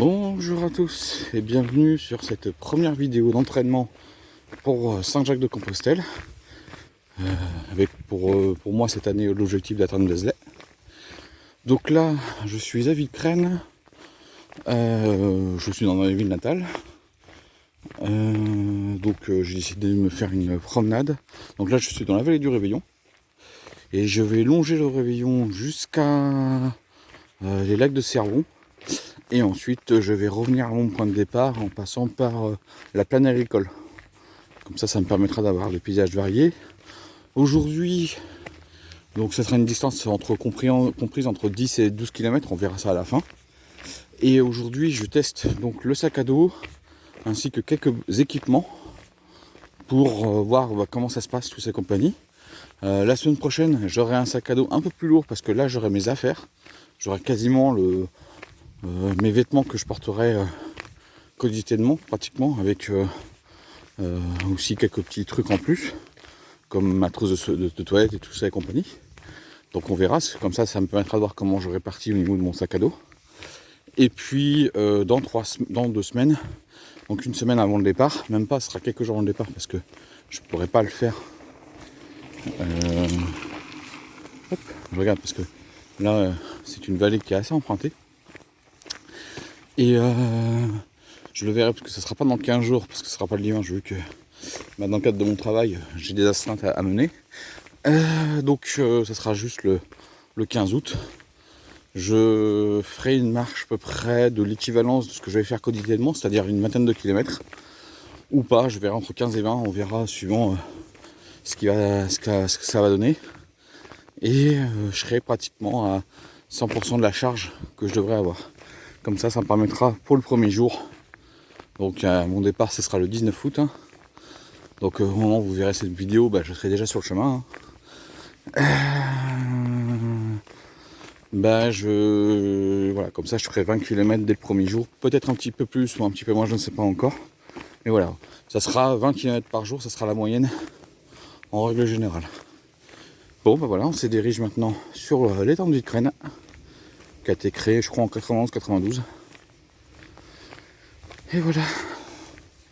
Bonjour à tous et bienvenue sur cette première vidéo d'entraînement pour Saint-Jacques-de-Compostelle. Avec pour moi cette année l'objectif d'atteindre Vézelay. Donc là je suis à Villecrène, je suis dans ma ville natale. J'ai décidé de me faire une promenade. Donc là je suis dans la vallée du Réveillon et je vais longer le Réveillon jusqu'à les lacs de Cervon. Et ensuite, je vais revenir à mon point de départ en passant par la plaine agricole. Comme ça me permettra d'avoir des paysages variés. Aujourd'hui, donc ça sera une distance comprise entre 10 et 12 km, on verra ça à la fin. Et aujourd'hui, je teste donc le sac à dos ainsi que quelques équipements pour voir comment ça se passe, toutes ces compagnies. La semaine prochaine, j'aurai un sac à dos un peu plus lourd parce que là, j'aurai mes affaires. J'aurai quasiment mes vêtements que je porterai quotidiennement, pratiquement, avec aussi quelques petits trucs en plus, comme ma trousse de toilette et tout ça et compagnie. Donc on verra, comme ça me permettra de voir comment je répartis au niveau de mon sac à dos. Et puis dans 2 semaines, donc une semaine avant le départ, même pas, ce sera quelques jours avant le départ parce que je pourrais pas le faire. Hop, je regarde parce que là c'est une vallée qui est assez empruntée. Et je le verrai parce que ce ne sera pas dans 15 jours, parce que ce ne sera pas le dimanche, vu que dans le cadre de mon travail, j'ai des astreintes à mener. Ce sera juste le 15 août. Je ferai une marche à peu près de l'équivalence de ce que je vais faire quotidiennement, c'est-à-dire une vingtaine de kilomètres. Ou pas, je verrai entre 15 et 20, on verra suivant ce que ça va donner. Et je serai pratiquement à 100% de la charge que je devrais avoir. Comme ça me permettra pour le premier jour. Donc mon départ ce sera le 19 août. Donc au moment où vous verrez cette vidéo, je serai déjà sur le chemin. Voilà, comme ça je ferai 20 km dès le premier jour. Peut-être un petit peu plus ou un petit peu moins, je ne sais pas encore. Mais voilà, ça sera 20 km par jour, ça sera la moyenne en règle générale. Bon voilà, on se dirige maintenant sur l'étang de Villecrène, qui a été créé je crois en 91-92. Et voilà.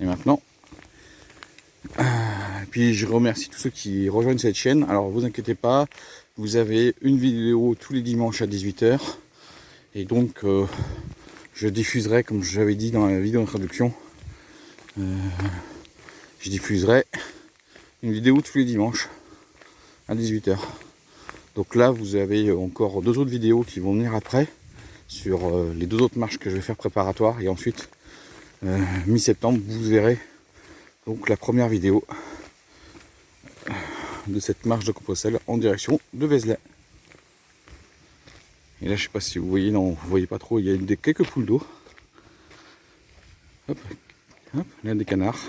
Et maintenant, puis je remercie tous ceux qui rejoignent cette chaîne. Alors vous inquiétez pas, vous avez une vidéo tous les dimanches à 18 h. Et donc je diffuserai, comme j'avais dit dans la vidéo d'introduction, je diffuserai une vidéo tous les dimanches à 18 h. Donc là vous avez encore 2 autres vidéos qui vont venir après sur les 2 autres marches que je vais faire préparatoires. Et ensuite mi-septembre vous verrez donc la première vidéo de cette marche de Compostelle en direction de Vézelay. Et là je sais pas si vous voyez, non vous voyez pas trop, il y a quelques poules d'eau. Hop, hop, il y a des canards.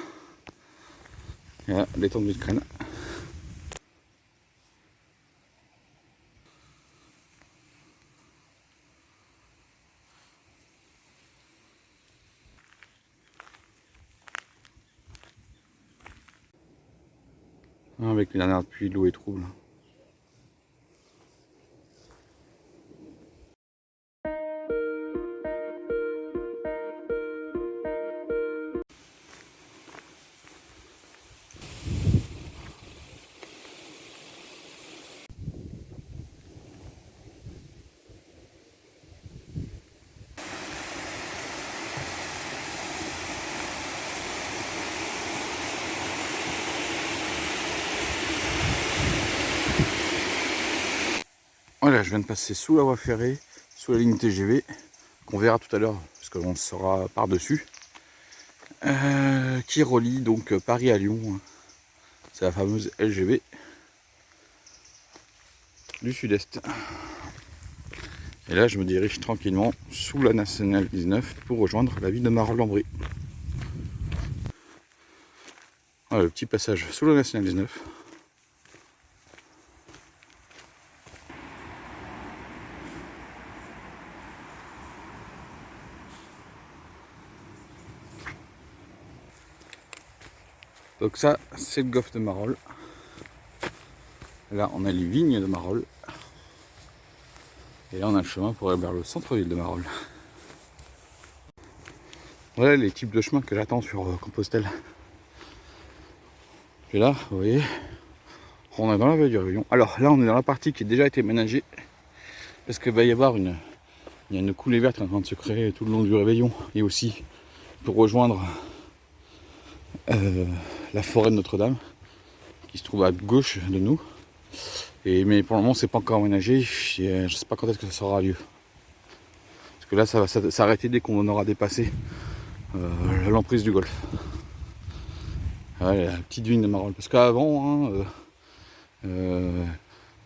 Et là, l'étang de Villecrène. Avec les dernières pluies, l'eau est trouble. Voilà, je viens de passer sous la voie ferrée, sous la ligne TGV, qu'on verra tout à l'heure, parce qu'on sera par-dessus, qui relie donc Paris à Lyon. C'est la fameuse LGV du Sud-Est. Et là, je me dirige tranquillement sous la Nationale 19 pour rejoindre la ville de Marolles-en-Brie. Voilà le petit passage sous la Nationale 19. Donc ça, c'est le golfe de Marolles. Là, on a les vignes de Marolles. Et là, on a le chemin pour aller vers le centre-ville de Marolles. Voilà les types de chemins que j'attends sur Compostelle. Et là, vous voyez, on est dans la vallée du Réveillon. Alors là, on est dans la partie qui a déjà été ménagée. Parce qu'il va y avoir il y a une coulée verte qui est en train de se créer tout le long du Réveillon. Et aussi pour rejoindre la forêt de Notre-Dame, qui se trouve à gauche de nous. Mais pour le moment, c'est pas encore aménagé. Je sais pas quand est-ce que ça aura lieu. Parce que là, ça va s'arrêter dès qu'on aura dépassé l'emprise du golfe. Ouais, la petite vigne de Marolles. Parce qu'avant,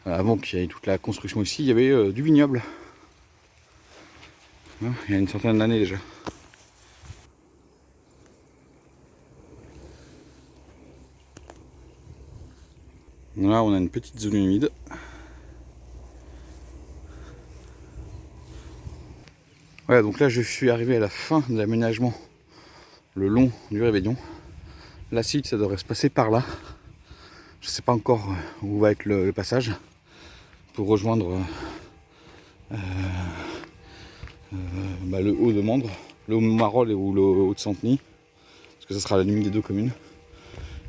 avant qu'il y ait toute la construction ici, il y avait du vignoble. Hein, il y a une centaine d'années déjà. Là, on a une petite zone humide. Voilà, donc là, je suis arrivé à la fin de l'aménagement le long du Réveillon. La suite, ça devrait se passer par là. Je ne sais pas encore où va être le passage pour rejoindre le haut de Mandres, le haut de Marolles ou le haut de Santeny, parce que ça sera la limite des deux communes.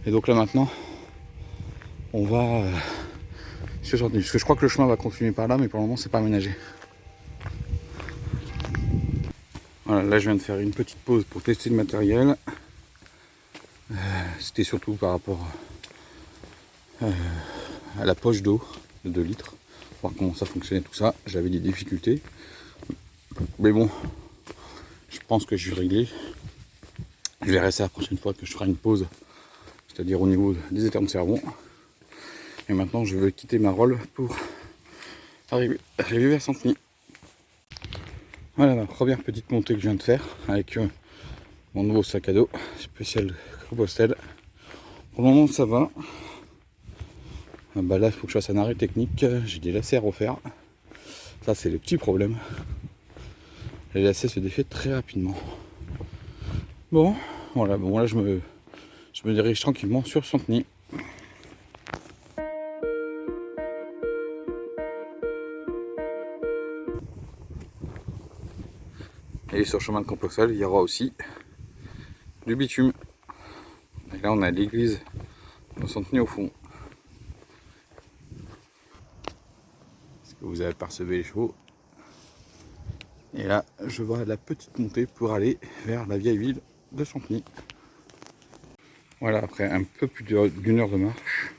Et donc là maintenant, on va sur Santeny, parce que je crois que le chemin va continuer par là, mais pour le moment c'est pas aménagé. Voilà, là je viens de faire une petite pause pour tester le matériel. C'était surtout par rapport à la poche d'eau de 2 litres, voir comment ça fonctionnait tout ça. J'avais des difficultés, mais bon, je pense que je vais régler. Je verrai ça la prochaine fois que je ferai une pause, c'est-à-dire au niveau des étangs de Cervon. Et maintenant je vais quitter Marolles pour arriver vers Santeny. Voilà ma première petite montée que je viens de faire avec mon nouveau sac à dos spécial Compostelle. Pour le moment ça va. Là il faut que je fasse un arrêt technique, j'ai des lacets à refaire. Ça c'est le petit problème. Les lacets se défait très rapidement. Bon, voilà, bon là je me dirige tranquillement sur Santeny. Et sur le chemin de Compostelle, il y aura aussi du bitume. Et là on a l'église de Santeny au fond. Est-ce que vous avez apercevé les chevaux? Et là je vois la petite montée pour aller vers la vieille ville de Santeny. Voilà, après un peu plus d'une heure de marche,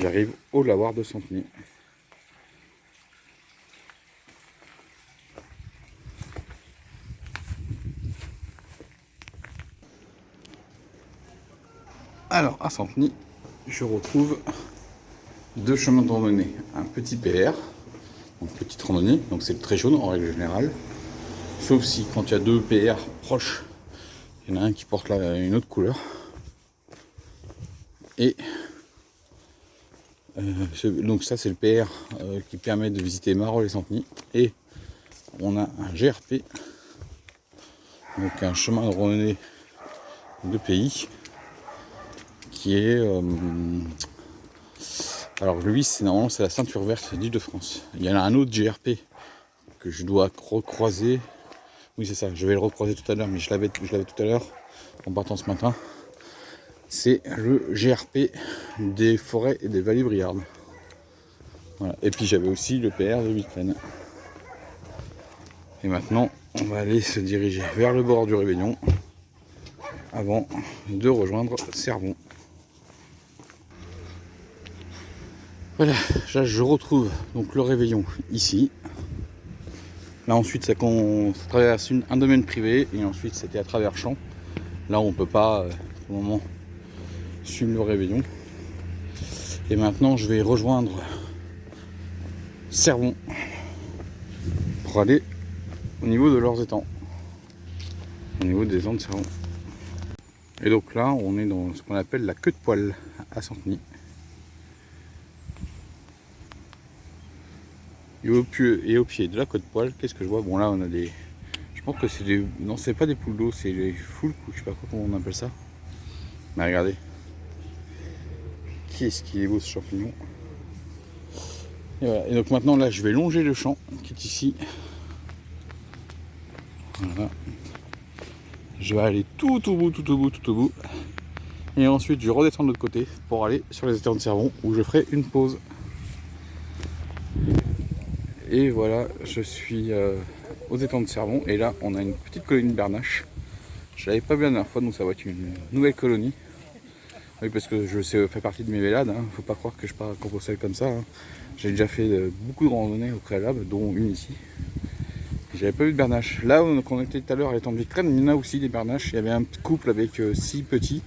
j'arrive au lavoir de Santeny. Alors à Santeny, je retrouve 2 chemins de randonnée. Un petit PR, donc petite randonnée, donc c'est le trait jaune en règle générale. Sauf si quand il y a 2 PR proches, il y en a un qui porte une autre couleur. Et donc ça c'est le PR qui permet de visiter Marolles et Santeny. Et on a un GRP, donc un chemin de randonnée de pays, qui est alors lui normalement c'est la ceinture verte d'Île-de-France. Il y en a un autre GRP que je dois recroiser. Oui c'est ça, je vais le recroiser tout à l'heure, mais je l'avais tout à l'heure en partant ce matin. C'est le GRP des forêts et des vallées briardes. Voilà. Et puis j'avais aussi le PR de Huitlaine. Et maintenant on va aller se diriger vers le bord du Réveillon avant de rejoindre Cervon. Voilà, là je retrouve donc le Réveillon ici. Là ensuite ça traverse un domaine privé et ensuite c'était à travers champs. Là on peut pas pour le moment suivre le Réveillon. Et maintenant je vais rejoindre Cervon pour aller au niveau de leurs étangs. Au niveau des étangs de Cervon. Et donc là on est dans ce qu'on appelle la queue de poêle à Santeny. Et au pied de la queue de poêle, qu'est-ce que je vois? Bon là on a des... Je pense que c'est des... Non c'est pas des poules d'eau, c'est des foulques ou je sais pas comment on appelle ça. Mais regardez. Qu'est-ce qu'il est beau ce champignon. Et voilà. Et donc maintenant là je vais longer le champ qui est ici. Voilà. Je vais aller tout au bout, tout au bout, tout au bout. Et ensuite je redescends de l'autre côté pour aller sur les étangs de Cervon où je ferai une pause. Et voilà, je suis aux étangs de Cervon et là on a une petite colonie de bernaches. Je l'avais pas vu la dernière fois, donc ça va être une nouvelle colonie. Oui, parce que je sais, fait partie de mes vélades, hein. Faut pas croire que je pars à Compostelle comme ça, hein. J'ai déjà fait beaucoup de randonnées au préalable, dont une ici. J'avais pas vu de bernaches. Là où on était tout à l'heure à l'étang de Victrane, il y en a aussi des bernaches. Il y avait un couple avec 6 petits.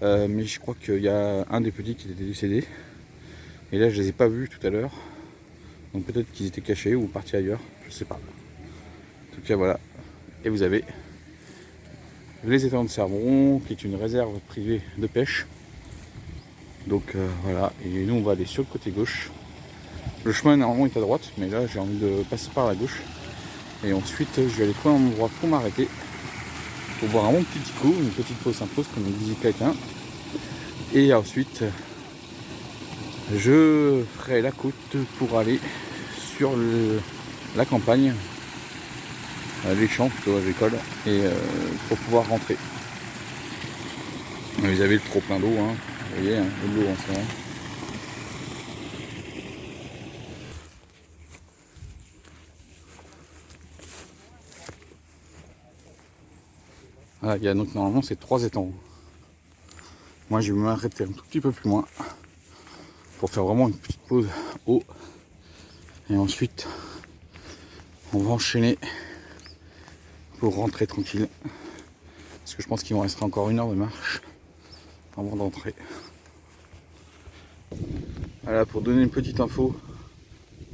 Mais je crois qu'il y a un des petits qui était décédé. Et là je les ai pas vus tout à l'heure. Donc peut-être qu'ils étaient cachés ou partis ailleurs, je sais pas. En tout cas voilà. Et vous avez les étangs de Cervon, qui est une réserve privée de pêche. Donc voilà, et nous on va aller sur le côté gauche. Le chemin normalement est à droite, mais là j'ai envie de passer par la gauche. Et ensuite je vais aller trouver un endroit pour m'arrêter, pour boire un bon petit coup, une petite pause s'impose comme il disait quelqu'un. Et ensuite je ferai la côte pour aller sur la campagne, les champs plutôt agricoles, et pour pouvoir rentrer. Vous avez le trop plein d'eau, hein. Vous voyez, hein, de l'eau en ce moment. Voilà, il y a donc normalement c'est 3 étangs. Moi je vais m'arrêter un tout petit peu plus loin pour faire vraiment une petite pause eau. Et ensuite on va enchaîner pour rentrer tranquille. Parce que je pense qu'il me restera encore 1 heure de marche avant d'entrer. Voilà, pour donner une petite info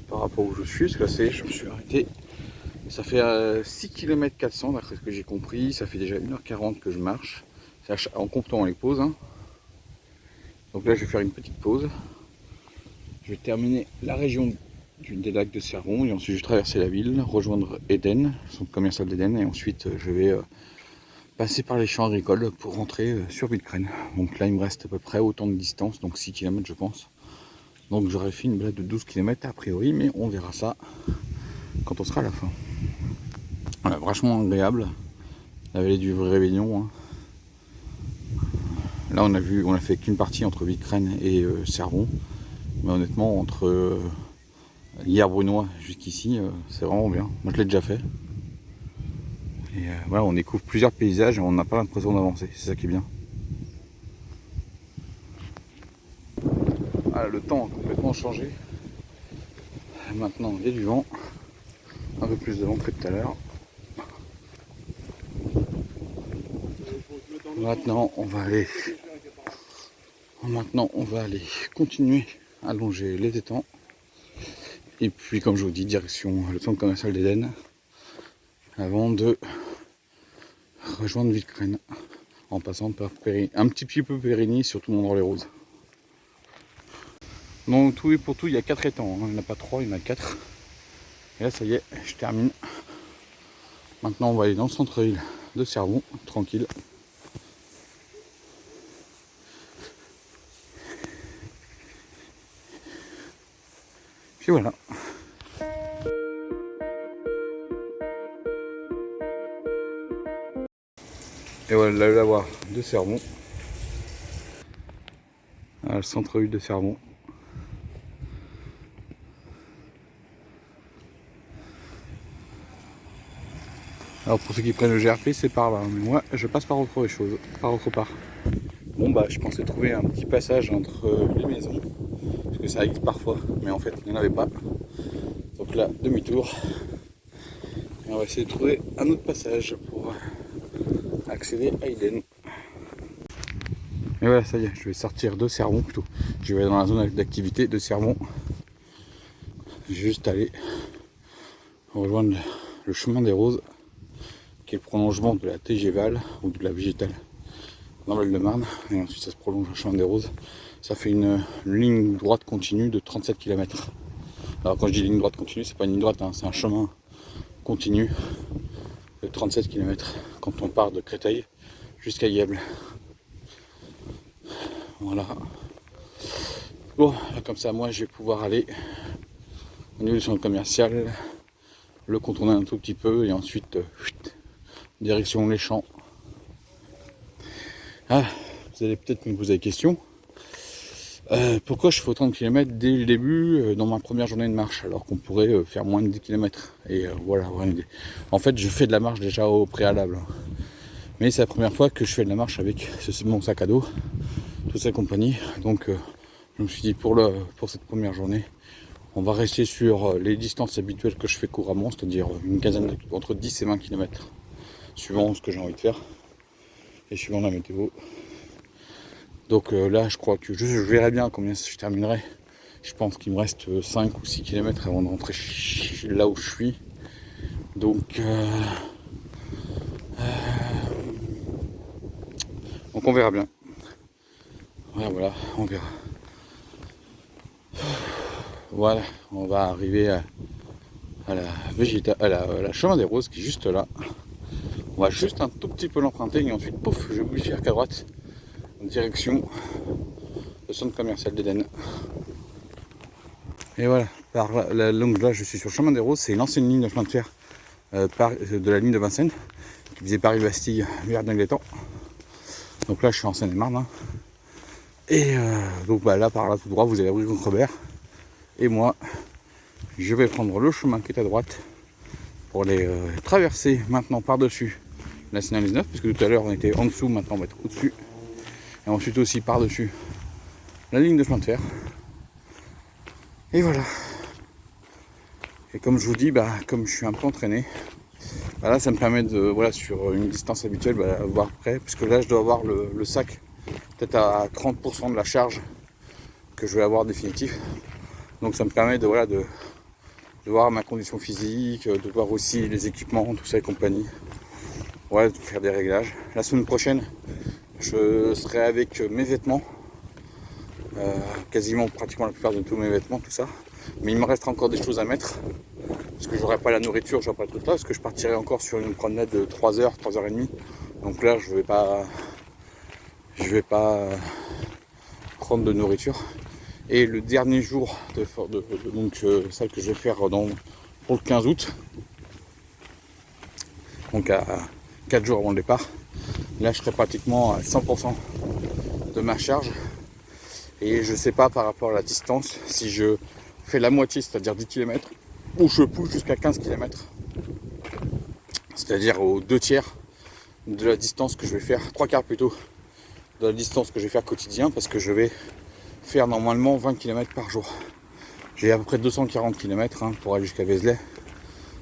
par rapport où je suis, parce que là c'est, je me suis arrêté. Ça fait 6 km 400 d'après ce que j'ai compris, ça fait déjà 1h40 que je marche, en comptant les pauses, hein. Donc là je vais faire une petite pause. Je vais terminer la région des lacs de Cervon et ensuite je vais traverser la ville, rejoindre Eden, le centre commercial d'Eden, et ensuite je vais passer par les champs agricoles pour rentrer sur Villecrène. Donc là il me reste à peu près autant de distance, donc 6 km je pense. Donc j'aurais fait une balade de 12 km a priori, mais on verra ça quand on sera à la fin. Voilà, vachement agréable, la vallée du Réveillon, hein. Là on a fait qu'une partie entre Villecrène et Cervon, mais honnêtement entre Hyères-Brunois jusqu'ici c'est vraiment bien. Moi je l'ai déjà fait. Et voilà, on découvre plusieurs paysages et on n'a pas l'impression d'avancer, c'est ça qui est bien. Voilà, le temps a complètement changé. Maintenant il y a du vent, un peu plus de vent que tout à l'heure. Maintenant on va aller continuer à longer les étangs. Et puis comme je vous dis, direction le centre commercial d'Eden avant de rejoindre Villecrène en passant par un petit peu Périgny, surtout Mondres-les-Roses. Donc tout et pour tout, il y a 4 étangs, hein. Il n'y en a pas 3, il y en a 4. Et là ça y est, je termine. Maintenant on va aller dans le centre-ville de Cervon, tranquille. Puis voilà. Et voilà le lavoir de Cervon. Voilà, le centre-ville de Cervon. Alors pour ceux qui prennent le GRP, c'est par là. Mais moi, je passe par autre chose, par autre part. Bon bah, je pensais trouver un petit passage entre les maisons. Parce que ça existe parfois, mais en fait, il n'y en avait pas. Donc là, demi-tour. Et on va essayer de trouver un autre passage pour accéder à Eden. Et voilà, ça y est, je vais sortir de Cervon plutôt. Je vais aller dans la zone d'activité de Cervon. Je vais juste aller rejoindre le chemin des Roses, qui est le prolongement de la TGVAL ou de la végétale dans le Val-de-Marne. Et ensuite ça se prolonge le chemin des Roses. Ça fait une ligne droite continue de 37 km. Alors quand je dis ligne droite continue, c'est pas une ligne droite, hein, c'est un chemin continu de 37 km quand on part de Créteil jusqu'à Yèble. Voilà. Bon, là, comme ça, moi, je vais pouvoir aller au niveau du centre commercial, le contourner un tout petit peu et ensuite direction les champs Ah, vous allez peut-être me poser la question. Pourquoi je fais autant de kilomètres dès le début dans ma première journée de marche alors qu'on pourrait faire moins de 10 km. Et voilà, avoir une idée. En fait, je fais de la marche déjà au préalable. Mais c'est la première fois que je fais de la marche avec mon sac à dos, toute sa compagnie. Donc je me suis dit pour cette première journée, on va rester sur les distances habituelles que je fais couramment, c'est-à-dire une quinzaine entre 10 et 20 km, suivant ce que j'ai envie de faire et suivant la météo. Donc là, je crois que je verrai bien combien je terminerai. Je pense qu'il me reste 5 ou 6 km avant de rentrer là où je suis. Donc on verra bien. Voilà, on verra. Voilà, on va arriver à la chemin des roses qui est juste là. On va juste un tout petit peu l'emprunter et ensuite, pouf, je bouge à droite en direction le centre commercial d'Éden. Et voilà, donc là je suis sur le chemin des roses, c'est l'ancienne ligne de chemin de fer de la ligne de Vincennes qui faisait Paris-Bastille, Verdun-Létang. Donc là je suis en Seine-et-Marne. Et donc là par là tout droit vous avez rue Contrebert. Et moi je vais prendre le chemin qui est à droite pour les traverser maintenant par-dessus la Nationale 19, puisque tout à l'heure on était en dessous, maintenant on va être au-dessus. Et ensuite aussi par-dessus la ligne de chemin de fer. Et voilà. Et comme je vous dis, comme je suis un peu entraîné, là ça me permet de, voilà, sur une distance habituelle, voir près, puisque là je dois avoir le sac peut-être à 30% de la charge que je vais avoir définitif. Donc ça me permet de, voilà, de voir ma condition physique, de voir aussi les équipements, tout ça et compagnie. Ouais, de faire des réglages. La semaine prochaine, je serai avec mes vêtements, quasiment pratiquement la plupart de tous mes vêtements, tout ça. Mais il me restera encore des choses à mettre, parce que j'aurai pas la nourriture, j'aurai pas le truc là, parce que je partirai encore sur une promenade de 3 heures, 3h30. Donc là, je vais pas prendre de nourriture. Et le dernier jour donc celle que je vais faire pour le 15 août, donc à 4 jours avant le départ, là je serai pratiquement à 100% de ma charge. Et je sais pas par rapport à la distance si je fais la moitié, c'est-à-dire 10 km, ou je pousse jusqu'à 15 km, c'est-à-dire aux 2/3 de la distance que je vais faire, 3/4 plutôt de la distance que je vais faire quotidien, parce que je vais faire normalement 20 km par jour. J'ai à peu près 240 km pour aller jusqu'à Vézelay.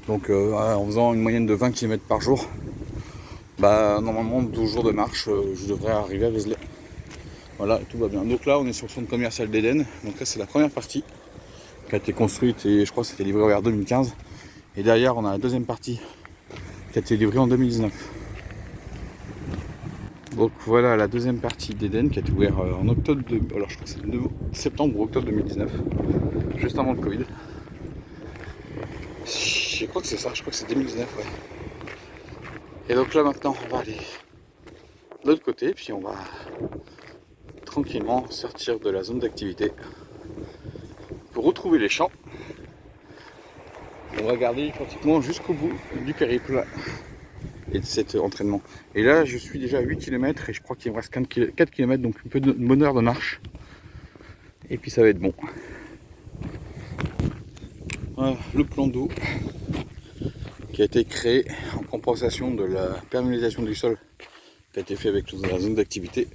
Donc en faisant une moyenne de 20 km par jour, normalement 12 jours de marche, je devrais arriver à Vézelay. Voilà, tout va bien. Donc là on est sur le centre commercial d'Éden. Donc là c'est la première partie qui a été construite et je crois que c'était livré vers 2015. Et derrière on a la deuxième partie qui a été livrée en 2019. Donc voilà la deuxième partie d'Éden qui a été ouverte en octobre, alors je crois que c'est le septembre ou octobre 2019, juste avant le Covid. Je crois que c'est ça, je crois que c'est 2019, ouais. Et donc là maintenant on va aller de l'autre côté, puis on va tranquillement sortir de la zone d'activité pour retrouver les champs. On va garder pratiquement jusqu'au bout du périple et de cet entraînement. Et là je suis déjà à 8 km et je crois qu'il me reste 4 km, donc un peu de bonne heure de marche. Et puis ça va être bon. Voilà le plan d'eau qui a été créé en compensation de la perméabilisation du sol qui a été fait avec la zone d'activité.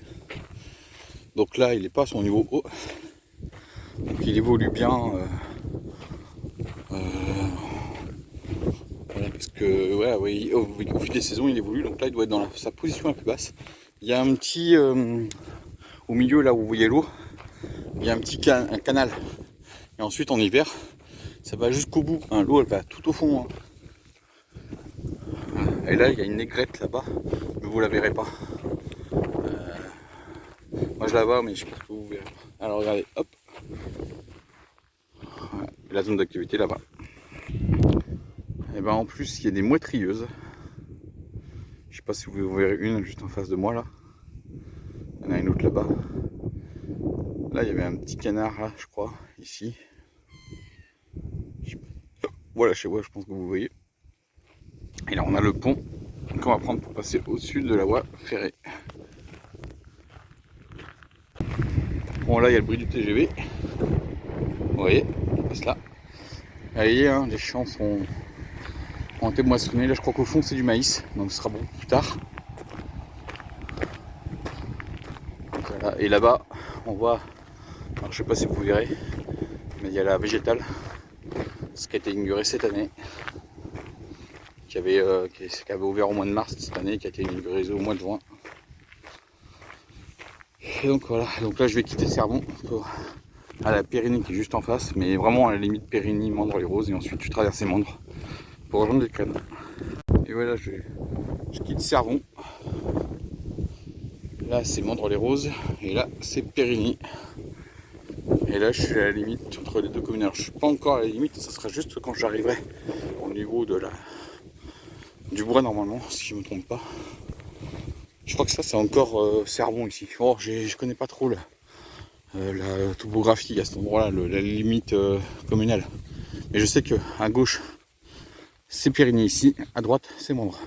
Donc là il n'est pas à son niveau haut, donc il évolue bien, voilà, parce que ouais, au fil des saisons il évolue, donc là il doit être dans sa position la plus basse. Il y a un petit au milieu là où vous voyez l'eau, il y a un petit un canal, et ensuite en hiver ça va jusqu'au bout, l'eau elle va tout au fond, et là il y a une aigrette là-bas, mais vous la verrez pas. Moi je la vois, mais je pense que vous verrez pas. Alors regardez, hop, voilà, la zone d'activité là-bas. Et en plus il y a des moitrieuses. Je sais pas si vous verrez une juste en face de moi là. Il y en a une autre là-bas. Là il y avait un petit canard là, je crois, ici. Voilà chez moi, je pense que vous voyez. Et là on a le pont qu'on va prendre pour passer au-dessus de la voie ferrée. Bon, là il y a le bruit du TGV. Vous voyez, il passe là. Vous voyez, hein, les champs ont été moissonnés. Là je crois qu'au fond c'est du maïs, donc ce sera beaucoup plus tard. Donc, voilà. Et là-bas on voit, alors je sais pas si vous verrez, mais il y a la végétale, ce qui a été inauguré cette année, qui avait ouvert au mois de mars cette année, qui a été inauguré au mois de juin. Et donc voilà, donc là je vais quitter Cervon à la Périgny qui est juste en face, mais vraiment à la limite Périgny, Mandres-les-Roses, et ensuite je traverse les Mandres pour rejoindre les Cannes. Et voilà, je quitte Cervon. Là c'est Mandres-les-Roses et là c'est Périgny. Et là je suis à la limite entre les deux communes. Alors je suis pas encore à la limite, ça sera juste quand j'arriverai au niveau de du bois normalement, si je me trompe pas. Je crois que ça c'est encore Cervon ici. Oh, je connais pas trop la topographie à cet endroit-là, la limite communale. Mais je sais que à gauche c'est Périgny ici, à droite c'est Mandres.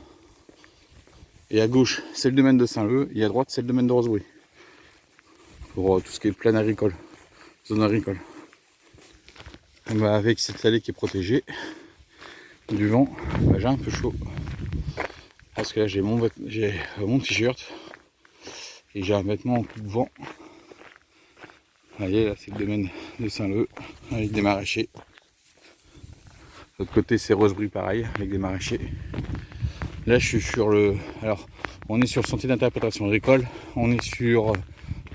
Et à gauche c'est le domaine de Saint-Leu et à droite c'est le domaine de Rosebrouille. Pour tout ce qui est plaine agricole, zone agricole. Et bah, avec cette allée qui est protégée du vent, bah, j'ai un peu chaud. Parce que là j'ai mon t-shirt et j'ai un vêtement en coup de vent. Vous voyez, là c'est le domaine de Saint-Leu avec des maraîchers. De l'autre côté c'est Rosebrouille pareil avec des maraîchers. Là je suis sur le... Alors on est sur le sentier d'interprétation agricole. On est sur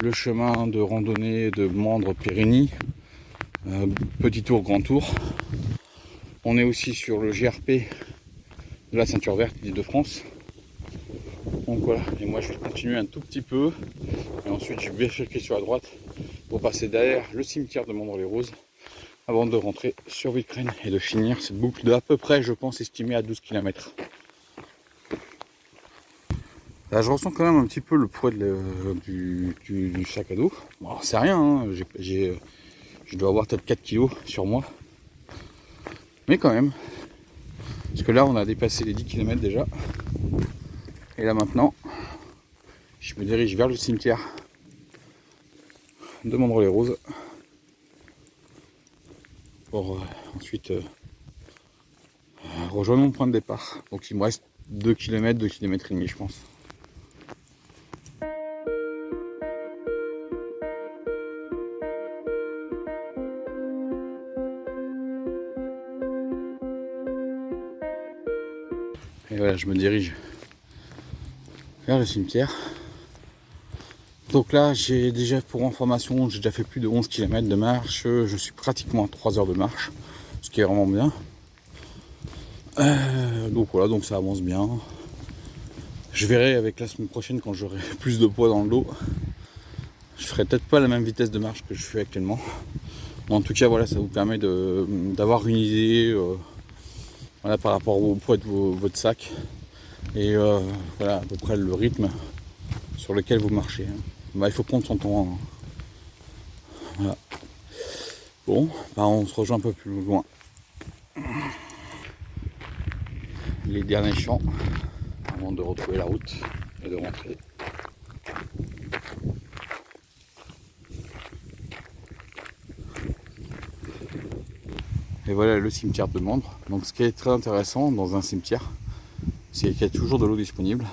le chemin de randonnée de Mandres-Périgny. Petit tour, grand tour. On est aussi sur le GRP de la ceinture verte d'Île-de-France. Donc voilà, et moi je vais continuer un tout petit peu. Et ensuite je vais bifurquer sur la droite pour passer derrière le cimetière de Mandres-les-Roses avant de rentrer sur Villecrène et de finir cette boucle de à peu près, je pense, estimée à 12 km. Là je ressens quand même un petit peu le poids du sac à dos. Bon, alors c'est rien, hein. Je dois avoir peut-être 4 kg sur moi. Mais quand même. Parce que là on a dépassé les 10 km déjà. Et là maintenant, je me dirige vers le cimetière de Mandres-les-Roses. Pour ensuite rejoindre mon point de départ. Donc il me reste 2 km, 2 km et demi je pense. Et voilà, je me dirige vers le cimetière. Donc là, j'ai déjà, pour information, j'ai déjà fait plus de 11 km de marche. Je suis pratiquement à 3 heures de marche, ce qui est vraiment bien. Donc voilà, donc ça avance bien. Je verrai avec la semaine prochaine quand j'aurai plus de poids dans le dos. Je ferai peut-être pas la même vitesse de marche que je fais actuellement. Mais en tout cas, voilà, ça vous permet d'avoir une idée voilà, par rapport au poids de votre sac. Et voilà à peu près le rythme sur lequel vous marchez. Bah, il faut prendre son temps. Hein. Voilà. Bon, bah, on se rejoint un peu plus loin. Les derniers champs avant de retrouver la route et de rentrer. Et voilà le cimetière de Mandres. Donc ce qui est très intéressant dans un cimetière, c'est qu'il y a toujours de l'eau disponible.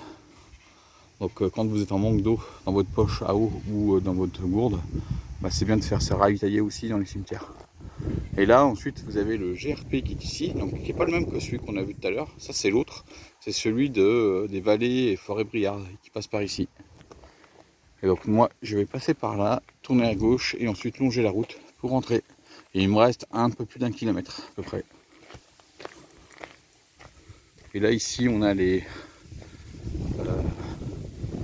Donc quand vous êtes en manque d'eau dans votre poche à eau ou dans votre gourde, bah, c'est bien de faire se ravitailler aussi dans les cimetières. Et là ensuite vous avez le GRP qui est ici, donc qui n'est pas le même que celui qu'on a vu tout à l'heure. Ça c'est l'autre, c'est celui des vallées et forêts briardes qui passe par ici. Et donc moi je vais passer par là, tourner à gauche et ensuite longer la route pour rentrer. Et il me reste un peu plus d'1 kilomètre à peu près. Et là ici on a les...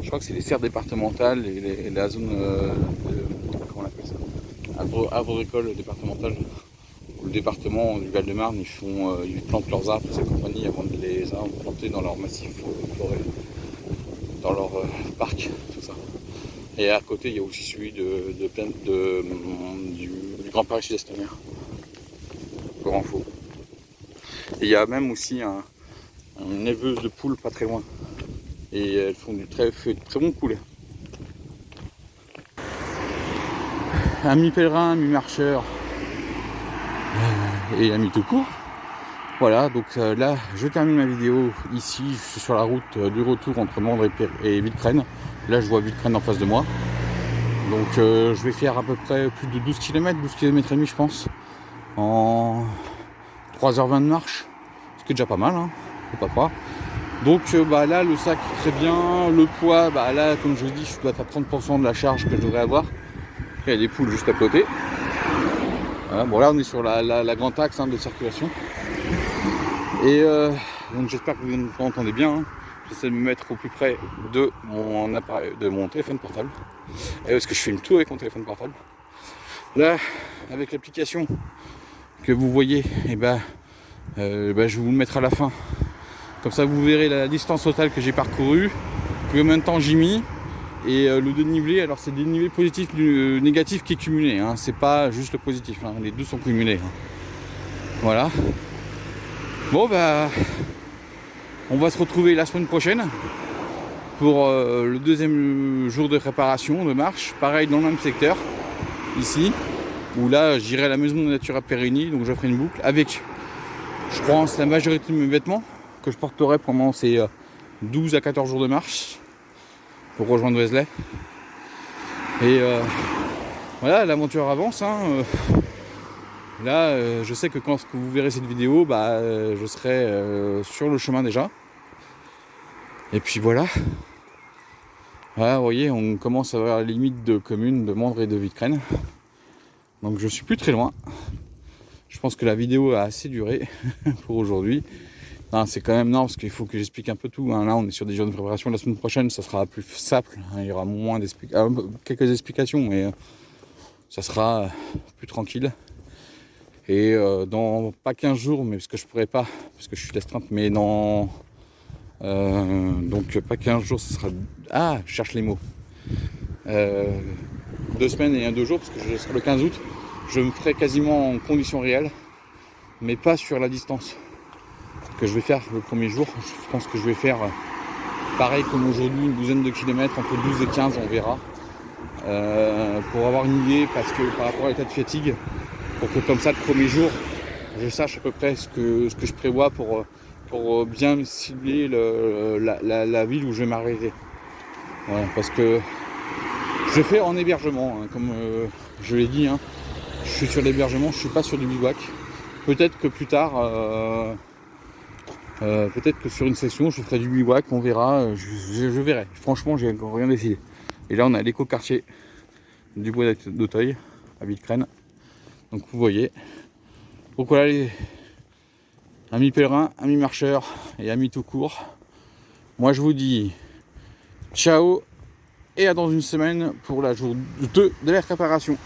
je crois que c'est les serres départementales et la zone... comment on appelle ça, agricole départementale. Le département du Val-de-Marne, ils plantent leurs arbres et compagnie avant de les implanter dans leur massif forêt, dans leur parc, tout ça. Et à côté, il y a aussi celui du Grand Paris Sud-Est mer, pour info. Et il y a même aussi une éleveuse de poules pas très loin. Et elles font très bon poulet. amis pèlerins, amis marcheurs et amis tout court. Voilà, donc là je termine ma vidéo ici, je suis sur la route du retour entre Mandres et Villecreine. Là je vois Villecreine en face de moi. Donc je vais faire à peu près plus de 12 km, 12 km et demi je pense, en 3h20 de marche, ce qui est déjà pas mal, hein, faut pas croire. Donc là le sac très bien, le poids, là comme je vous dis, je dois être à 30% de la charge que je devrais avoir. Il y a des poules juste à côté. Voilà, bon là on est sur la grande axe de circulation. Et donc j'espère que vous m'entendez bien. Hein. J'essaie de me mettre au plus près de mon appareil, de mon téléphone portable. Et parce que je filme tout avec mon téléphone portable. Là, avec l'application que vous voyez, je vais vous le mettre à la fin. Comme ça vous verrez la distance totale que j'ai parcourue, combien de temps j'ai mis. Et le dénivelé, alors c'est le dénivelé positif du négatif qui est cumulé. Hein. C'est pas juste le positif, hein. Les deux sont cumulés. Hein. Voilà. Bon on va se retrouver la semaine prochaine pour le deuxième jour de préparation de marche, pareil dans le même secteur, ici, où là j'irai à la maison de nature à Périgny, donc je ferai une boucle avec, je pense, la majorité de mes vêtements que je porterai pendant ces 12 à 14 jours de marche pour rejoindre Vézelay. Et voilà, l'aventure avance. Hein. Là, je sais que quand vous verrez cette vidéo, je serai sur le chemin déjà. Et puis voilà. Voilà, vous voyez, on commence à voir la limite de commune de Mandres et de Villecreine. Donc je suis plus très loin. Je pense que la vidéo a assez duré pour aujourd'hui. C'est quand même parce qu'il faut que j'explique un peu tout. Hein. Là, on est sur des jours de préparation. La semaine prochaine, ça sera plus simple. Il y aura moins quelques explications, mais ça sera plus tranquille. Et dans pas 15 jours, mais parce que je pourrais pas, parce que je suis d'astreinte, mais dans donc pas 15 jours, ce sera. Je cherche les mots. 2 semaines et 2 jours, parce que je serai le 15 août. Je me ferai quasiment en conditions réelles, mais pas sur la distance que je vais faire le premier jour. Je pense que je vais faire pareil comme aujourd'hui, une douzaine de kilomètres, entre 12 et 15, on verra. Pour avoir une idée, parce que par rapport à l'état de fatigue, pour que comme ça, le premier jour, je sache à peu près ce que je prévois pour bien cibler la ville où je vais m'arrêter. Voilà, parce que je fais en hébergement, hein, comme je l'ai dit, hein, je suis sur l'hébergement, je ne suis pas sur du bivouac. Peut-être que plus tard, peut-être que sur une session, je ferai du bivouac, on verra, je verrai. Franchement, j'ai encore rien décidé. Et là, on a l'éco-quartier du bois d'Auteuil, à Villecreine. Donc vous voyez. Donc voilà les amis pèlerins, amis marcheurs et amis tout court. Moi je vous dis ciao et à dans une semaine pour la jour 2 de la préparation.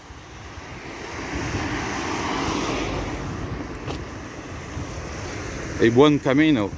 Et buon camino.